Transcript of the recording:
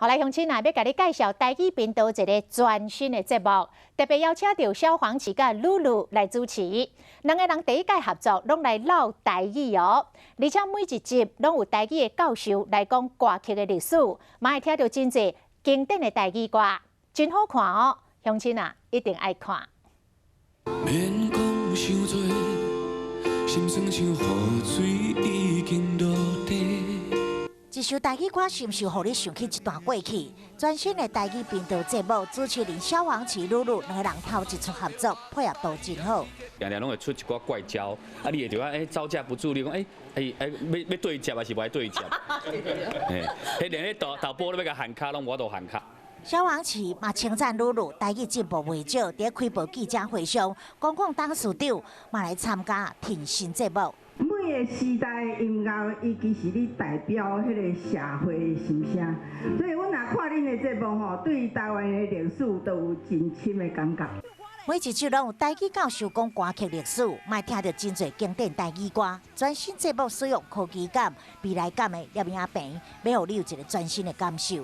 后来乡亲啊，要甲你介绍台语频道一个全新的节目，特别邀请到小黄旗甲露露来主持，两个人第一届合作，拢来唠台语哦，而且每一集拢有台语的教授来讲歌曲的历史，嘛会听到真侪经典的台语歌，真好看哦，乡亲啊一定爱看。免讲伤多，心酸像雨水已经落地。一首台语歌是毋是互你想起一段过去？全新的台语频道节目，主持人小黄旗、露露两个人头一出合作，配合都真好。常常拢会出一寡怪招，啊，你会就讲招架不住，你讲要对接还是不爱对接？迄连咧导播都要甲喊卡，拢无度喊卡。小黄旗嘛称赞露露台语进步未少，伫开播记者会上，公共董事长嘛来参加挺新节目。每个时代音乐，伊其实咧代表迄个社会的心声，所以阮若看恁的节目吼，对台湾的历史都有真深的感觉。每一集拢有台语教授讲歌曲历史，卖听到真侪经典台语歌。全新节目使用科技感、未来感的摄影屏，要互你有一个全新的感受。